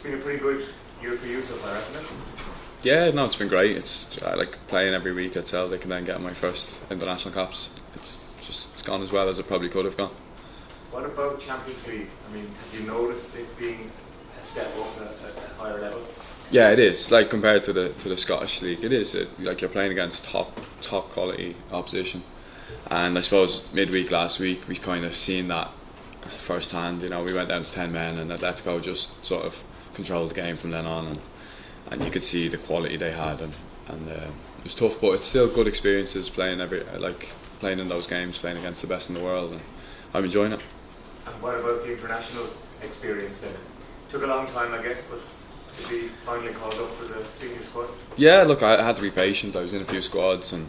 been a pretty good year for you so far, hasn't it? Yeah, no, it's been great. I like playing every week at Celtic and then getting my first international caps. It's gone as well as it probably could have gone. What about Champions League? I mean, have you noticed it being a step up at a higher level? Yeah, it is. Like compared to the Scottish League, it is. Like you're playing against top quality opposition, and I suppose midweek last week we kind of seen that firsthand. You know, we went down to 10 men, and Atletico just sort of controlled the game from then on, and you could see the quality they had, and it was tough, but it's still good experiences playing playing in those games, playing against the best in the world, and I'm enjoying it. And what about the international experience then? Took a long time, I guess, but to be finally called up for the senior squad? Yeah, look, I had to be patient. I was in a few squads and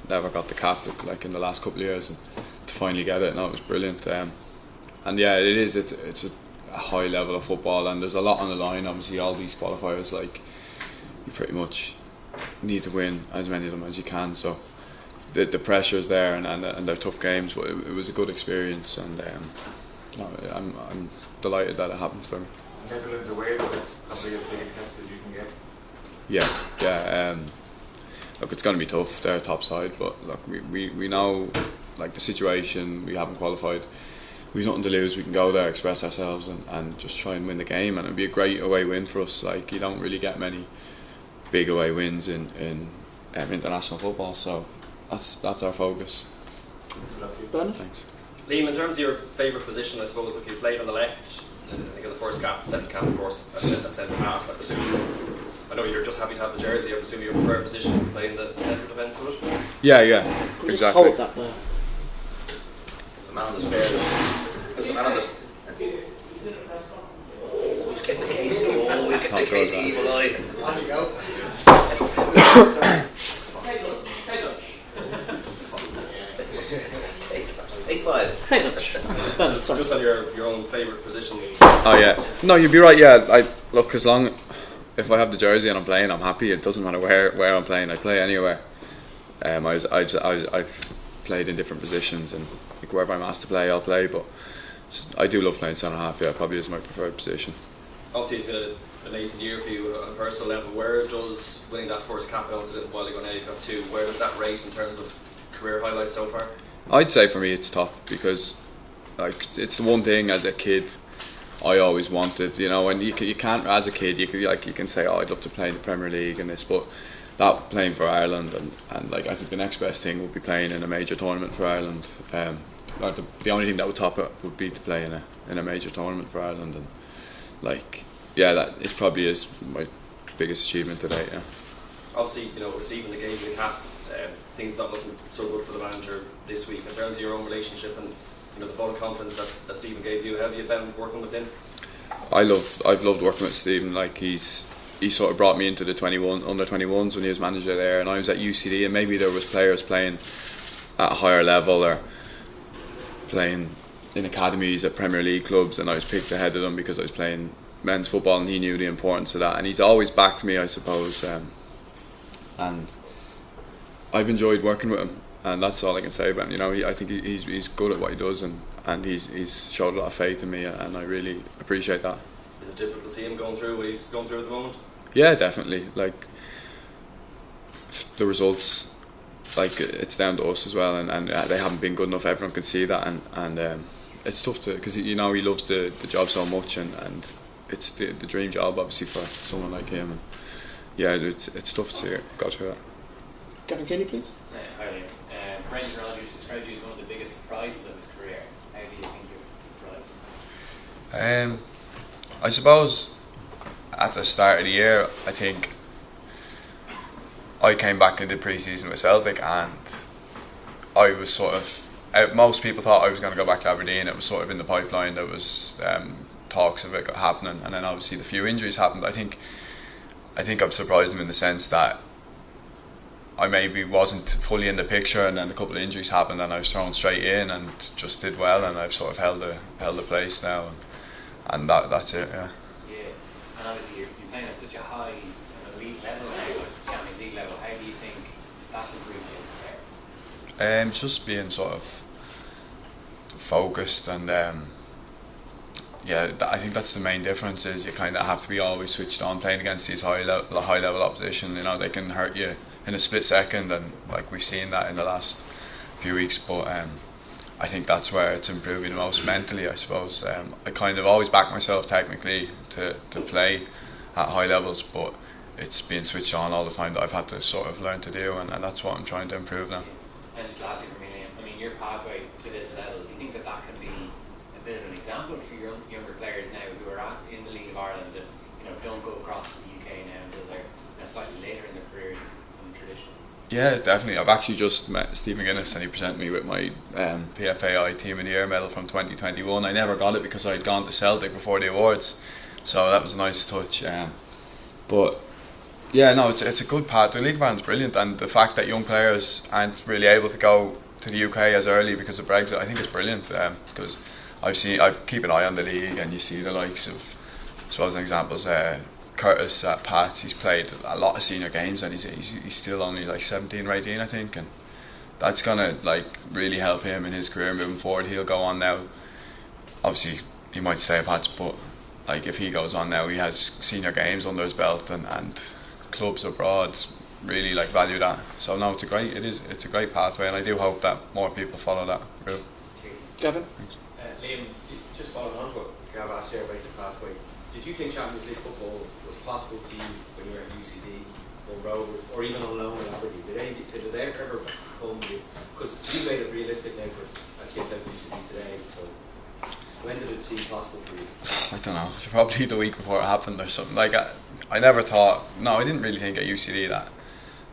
never got the cap like in the last couple of years, and to finally get it, no, it was brilliant. And yeah, it is. It's a high level of football, and there's a lot on the line. Obviously, all these qualifiers, like you pretty much need to win as many of them as you can. So the pressure's there, and they're tough games, but it was a good experience, and I'm delighted that it happened for me. Netherlands away, though, it's probably as big a test as you can get. Yeah. Look, it's going to be tough. They're a top side, but look, we know like the situation. We haven't qualified. We've nothing to lose. We can go there, express ourselves, and just try and win the game. And it'd be a great away win for us. Like you don't really get many big away wins in international football, so that's our focus. Thanks. Liam, in terms of your favourite position, I suppose, if you played on the left, I think of the first cap, second cap, of course, at centre half, I presume. I know you're just happy to have the jersey. I presume your preferred position to play in the centre defence, would it? Yeah, exactly. Just hold that there. The man on the stairs. There's a man on the. Always get the case. Always get the case. Evil eye. On you go. Take five. Take lunch. Just on your own favourite position. Oh yeah. No, you'd be right. Yeah, look, as long if I have the jersey and I'm playing, I'm happy. It doesn't matter where I'm playing. I play anywhere. I've played in different positions, and like wherever I'm asked to play, I'll play. But I do love playing centre half. Yeah, probably is my preferred position. Obviously, it's been a amazing year for you on a personal level. Where does winning that first cap out a little while ago, now you've got two, where does that rate in terms of career highlights so far? I'd say for me it's top, because like it's the one thing as a kid I always wanted, you know. And you can't as a kid you can say, oh, I'd love to play in the Premier League and this, but that playing for Ireland and like I think the next best thing would be playing in a major tournament for Ireland. The only thing that would top it would be to play in a major tournament for Ireland, and like that it probably is my biggest achievement to date. Yeah. Obviously, you know, with Stephen they gave you the cap, things not looking so good for the manager this week. In terms of your own relationship and the vote of confidence that Stephen gave you, how have you found working with him? I've loved working with Stephen. Like he sort of brought me into the under 21s when he was manager there, and I was at UCD, and maybe there was players playing at a higher level or playing in academies at Premier League clubs, and I was picked ahead of them because I was playing men's football, and he knew the importance of that, and he's always backed me, I suppose, and I've enjoyed working with him, and that's all I can say about him. You know, I think he's good at what he does, and he's showed a lot of faith in me, and I really appreciate that. Is it difficult to see him going through what he's going through at the moment? Yeah, definitely. Like the results, like it's down to us as well, and they haven't been good enough. Everyone can see that, and it's tough to, because he loves the job so much, and it's the dream job obviously for someone like him. And yeah, it's tough to go through that. Gavin Kenny, please. Hi, Liam. Brendan Rodgers described you as one of the biggest surprises of his career. How do you think you're surprised? I suppose at the start of the year, I think I came back and did pre-season with Celtic, and I was sort of, most people thought I was going to go back to Aberdeen. It was sort of in the pipeline. There was talks of it happening, and then obviously the few injuries happened. I think I've surprised them in the sense that I maybe wasn't fully in the picture, and then a couple of injuries happened, and I was thrown straight in and just did well, and I've sort of held the place now, and that's it. Yeah. Yeah, and obviously you're playing at such a high elite level now, like Champions League level. How do you think that's improved you there? Just being sort of focused, and I think that's the main difference. Is you kind of have to be always switched on playing against these high level opposition. You know, they can hurt you in a split second, and like we've seen that in the last few weeks. But I think that's where it's improving the most mentally, I suppose. I kind of always back myself technically to play at high levels, but it's being switched on all the time that I've had to sort of learn to do, and that's what I'm trying to improve now. And just lastly for me, Liam, I mean, your pathway to this level, do you think that can be a bit of an example for younger players now who are in the League of Ireland and, you know, don't go across to the UK now until they're slightly later in their career than traditional? Yeah, definitely. I've actually just met Steve McGuinness, and he presented me with my PFAI Team of the Year medal from 2021. I never got it because I had gone to Celtic before the awards, so that was a nice touch. But yeah, no, it's a good path. The League of Ireland's brilliant, and the fact that young players aren't really able to go to the UK as early because of Brexit, I think it's brilliant. Because I keep an eye on the league, and you see the likes of, as well as examples, Curtis at Pats. He's played a lot of senior games, and he's still only like 17 or 18, I think, and that's gonna like really help him in his career moving forward. He'll go on now. Obviously, he might stay at Pats, but like if he goes on now, he has senior games under his belt, and clubs abroad really like value that. So no, it's a great pathway, and I do hope that more people follow that route. Gavin? Liam, just following on what Gav asked here about the pathway, did you think Champions League football was possible to you when you were at UCD or Rovers or even on loan at Aberdeen? Did it ever come to you? Because you made it realistic now for a kid like UCD today, so when did it seem possible for you? I don't know, it's probably the week before it happened or something. Like I never thought, no, I didn't really think at UCD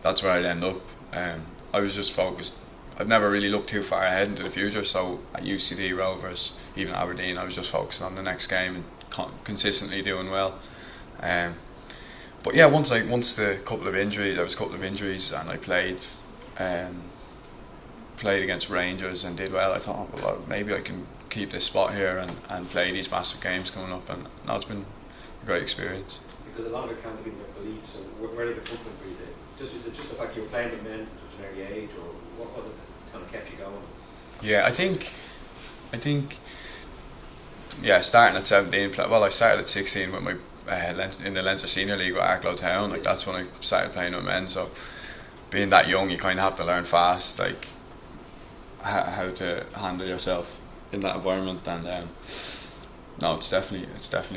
that's where I'd end up. I was just focused. I've never really looked too far ahead into the future, so at UCD, Rovers, even Aberdeen, I was just focusing on the next game and consistently doing well. But yeah, once there was a couple of injuries, and I played against Rangers and did well. I thought, well, maybe I can keep this spot here and play these massive games coming up, and now it's been a great experience. Because a lot of it can't have been their beliefs, and where did it come from for you? Is it just the fact you were playing with men from such an early age, or what was it that kind of kept you going? Yeah, I think yeah, starting at 17. Well, I started at 16 with my in the Leinster Senior League with Arklow Town. Like that's when I started playing with men. So being that young, you kind of have to learn fast, like how to handle yourself in that environment. And no, it's definitely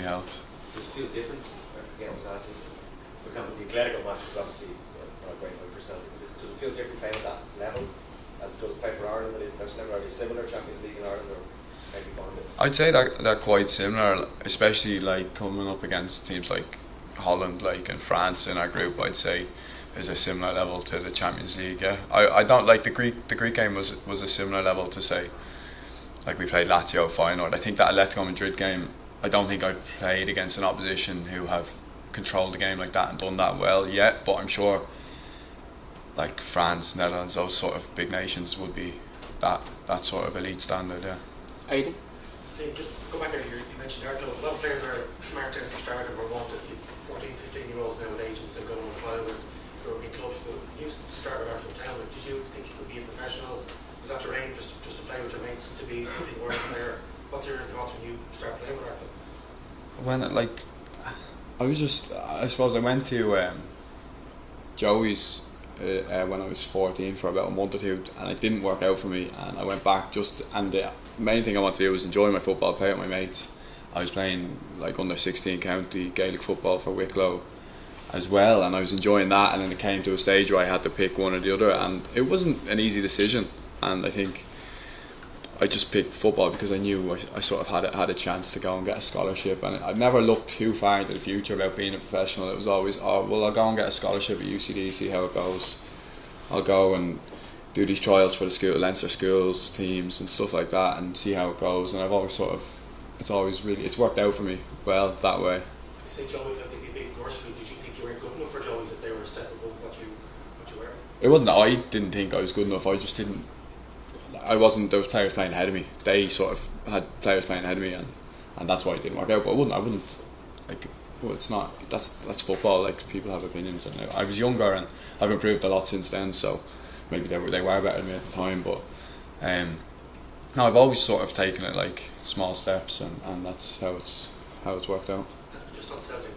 helped. Does it feel different? Again, I was asking, for example, the Athletico match was obviously a great one for Celtic. Does it feel different playing at that level as it does play for Ireland? There's never really similar Champions League in Ireland, or maybe find it? I'd say that they're quite similar, especially like coming up against teams like Holland, like in France in our group. I'd say is a similar level to the Champions League. Yeah, I don't like the Greek game was a similar level to say like we played Lazio Feyenoord. I think that Atletico Madrid game, I don't think I've played against an opposition who have controlled the game like that and done that well yet, but I'm sure like France, Netherlands, those sort of big nations would be that sort of elite standard. Yeah. Aidan? Just go back there, you mentioned Arklow. A lot of players are marked out for starting or wanted. 14, 15-year-olds now with agents and going on trial with European clubs. But you started at Arklow Town. Did you think you could be a professional? Was that your aim, just to play with your mates, to be a world player? What's your thoughts when you start playing with Arklow? I suppose I went to Joey's when I was 14 for about a month or two, and it didn't work out for me, and I went back and the main thing I wanted to do was enjoy my football, play with my mates. I was playing like under 16 county Gaelic football for Wicklow as well, and I was enjoying that, and then it came to a stage where I had to pick one or the other, and it wasn't an easy decision, and I think I just picked football because I knew I sort of had a chance to go and get a scholarship, and I've never looked too far into the future about being a professional. It was always, I'll go and get a scholarship at UCD, see how it goes. I'll go and do these trials for the Leinster schools teams and stuff like that, and see how it goes. And I've always it's worked out for me well that way. Say Joey, I think the big nursery. Did you think you weren't good enough for Joey's, that they were a step above what you were? It wasn't that I didn't think I was good enough. I just didn't. I wasn't. There was players playing ahead of me. They sort of had players playing ahead of me, and that's why it didn't work out. But I wouldn't like. Well, it's not. That's football. Like, people have opinions, and I was younger, and I've improved a lot since then. So maybe they were better than me at the time. But No, I've always sort of taken it like small steps, and that's how it's worked out. Just on Celtic,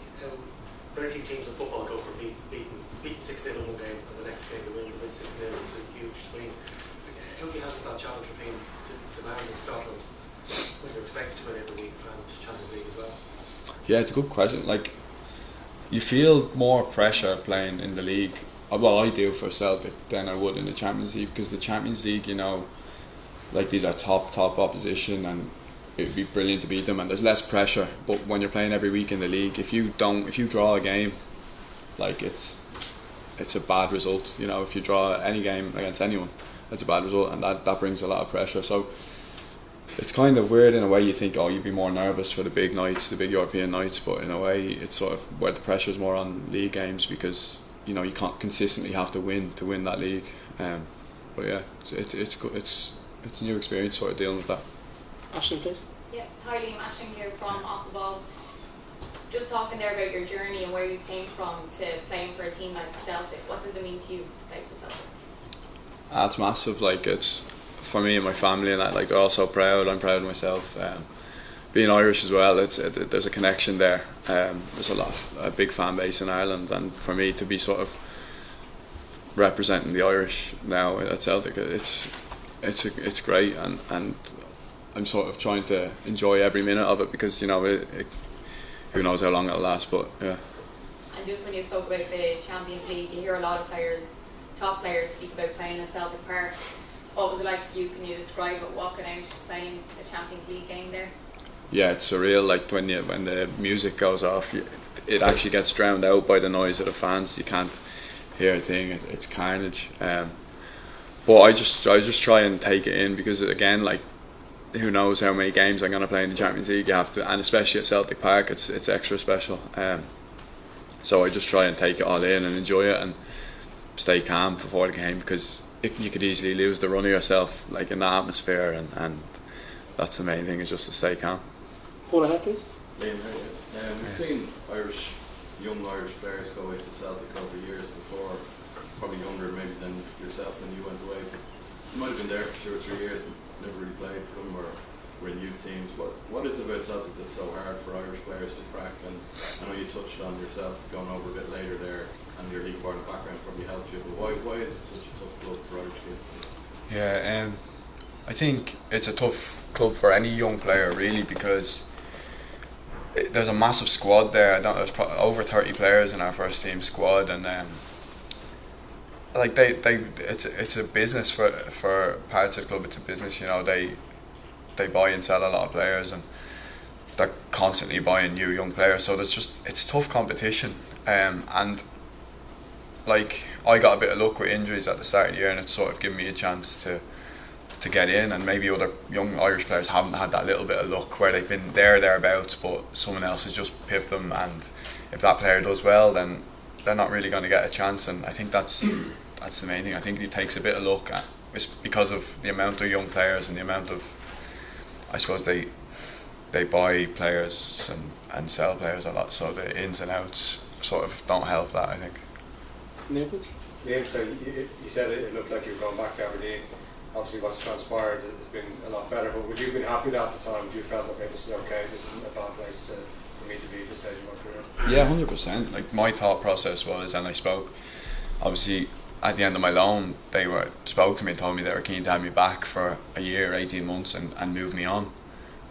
very few teams in football go from beating 6-0 in one game and the next game they win 6-0. It's a huge swing. How do you handle that challenge between the demands in Scotland when you're expected to win every week and Champions League as well? Yeah, it's a good question. Like, you feel more pressure playing in the league. Well, I do for Celtic than I would in the Champions League, because the Champions League, you know, like these are top opposition, and it would be brilliant to beat them, and there's less pressure. But when you're playing every week in the league, if you draw a game, like it's a bad result. You know, if you draw any game against anyone, it's a bad result, and that brings a lot of pressure. So it's kind of weird in a way. You think, oh, you'd be more nervous for the big nights, the big European nights, but in a way it's sort of where the pressure is more on league games, because you know you can't consistently have to win that league. But yeah, it's a new experience sort of dealing with that. Ashton, please. Yeah, hi Liam, Ashton here from Off the Ball. Just talking there about your journey and where you came from to playing for a team like Celtic. What does it mean to you to play for Celtic? It's massive. Like, it's for me and my family, and that, like, they're all so proud. I'm proud of myself. Being Irish as well, there's a connection there. There's a big fan base in Ireland, and for me to be sort of representing the Irish now at Celtic, it's great, and I'm sort of trying to enjoy every minute of it, because you know who knows how long it'll last. But yeah. And just when you spoke about the Champions League, you hear a lot of top players speak about playing at Celtic Park. What was it like for you? Can you describe it, walking out playing a Champions League game there? Yeah, it's surreal. Like when the music goes off, it actually gets drowned out by the noise of the fans. You can't hear a thing. It's carnage. But I just try and take it in, because again, like, who knows how many games I'm going to play in the Champions League. You have to, and especially at Celtic Park, it's extra special. So I just try and take it all in and enjoy it, and stay calm before the game, because you could easily lose the run of yourself, like in that atmosphere, and that's the main thing, is just to stay calm. Paul, ahead, please. Liam, we've seen young Irish players go away to Celtic over the years before, probably younger maybe than yourself when you went away. But you might have been there for 2 or 3 years, but never really played for them, or were in youth teams. What is it about Celtic that's so hard for Irish players to crack? And I know you touched on yourself going over a bit later there, and your league board background probably helped you, but why is it such a tough club for Irish kids? Yeah, I think it's a tough club for any young player, really, because there's a massive squad there. There's probably over 30 players in our first team squad, and like it's a business for parts of the club. It's a business, you know. They buy and sell a lot of players, and they're constantly buying new young players. So it's tough competition, and like, I got a bit of luck with injuries at the start of the year, and it's sort of given me a chance to get in, and maybe other young Irish players haven't had that little bit of luck where they've been thereabouts, but someone else has just pipped them, and if that player does well, then they're not really going to get a chance. And I think that's the main thing. I think it takes a bit of luck, it's because of the amount of young players and the amount of, I suppose, they buy players and sell players a lot, so the ins and outs sort of don't help that, I think. Neil, please. Liam, so you said it looked like you were going back to Aberdeen. Obviously what's transpired has been a lot better, but would you have been happy at the time? Would you have felt, okay, this is okay, this isn't a bad place for me to be at this stage of my career? Yeah, 100%. Like, my thought process was, and I spoke, obviously at the end of my loan, they spoke to me and told me they were keen to have me back for a year, 18 months, and move me on.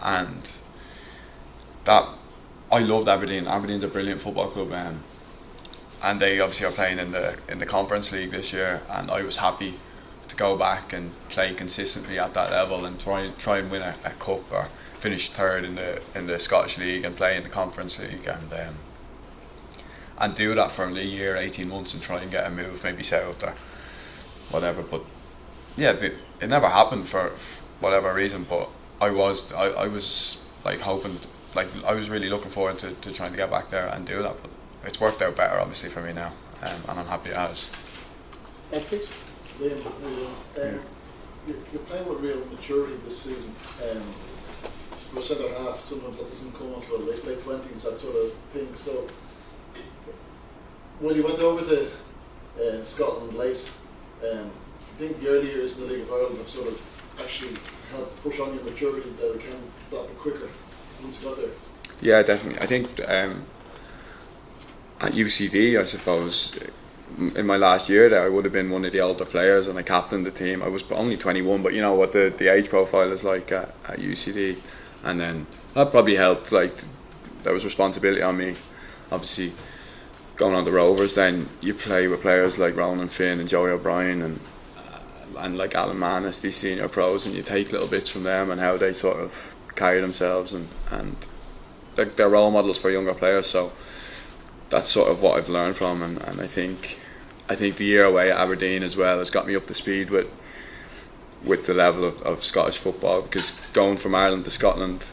And that, I loved Aberdeen. Aberdeen's a brilliant football club, and they obviously are playing in the Conference League this year, and I was happy to go back and play consistently at that level, and try and win a cup, or finish third in the Scottish League and play in the Conference League, and do that for a year, 18 months, and try and get a move, maybe south or whatever. But yeah, it never happened for whatever reason, but I was like hoping, like, I was really looking forward to trying to get back there and do that, but it's worked out better obviously for me now, and I'm happy it has. Ed, please. Liam, you're playing with real maturity this season. For a centre half, sometimes that doesn't come until late 20s, that sort of thing. So when you went over to Scotland late, I think the early years in the League of Ireland have sort of actually helped push on your maturity that it came that bit quicker once you got there? Yeah, definitely. I think at UCD, I suppose, in my last year there, I would have been one of the older players and I captained the team. I was only 21, but you know what the age profile is like at UCD, and then that probably helped. Like, there was responsibility on me, obviously. Going on the Rovers, then you play with players like Ronan Finn and Joey O'Brien and like Alan Manis, these senior pros, and you take little bits from them and how they sort of carry themselves, and like they're role models for younger players. So that's sort of what I've learned from, and I think the year away at Aberdeen as well has got me up to speed with the level of Scottish football, because going from Ireland to Scotland,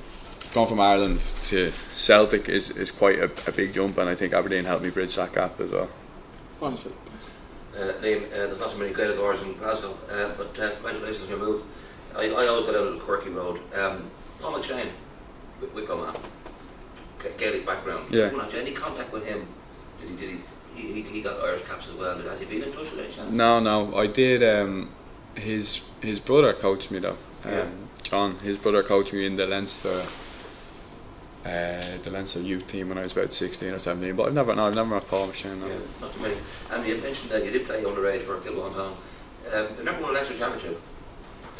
going from Ireland to Celtic is quite a big jump, and I think Aberdeen helped me bridge that gap as well. Wonderful. Liam, there's not so many great goers in Glasgow, but congratulations on your move. I always got out on Quirky Road. Paul McShane, Wicklow man, Gaelic background. Yeah. Any contact with him? Did he got Irish caps as well? Has he been in touch with any chance? No, I did. His brother coached me though. John, his brother coached me in the Leinster youth team when I was about 16 or 17. But I've never met Paul McShane. No. Yeah, not too many. And you mentioned that you did play underage for Kilbane Town. You never won a Leinster championship.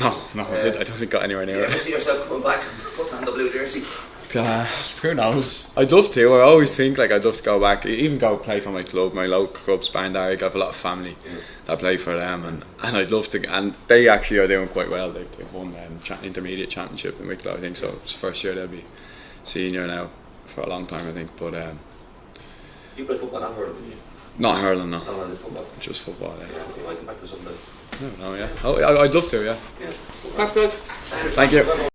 No, I don't think I got anywhere near You it. ever see yourself coming back and putting on the blue jersey? Who knows? I'd love to. I always think like I'd love to go back, even go play for my club, my local club, Spandarrick. I have a lot of family that play for them, and I'd love to. And they actually are doing quite well. They've won intermediate championship in Wicklow, I think. So it's the first year they'll be senior now for a long time, I think. But you played football, not hurling, didn't you? not hurling, no. Football. Just football. Yeah. You might come back to something. No, yeah. I'd love to. Yeah. Thanks, guys. Thank you.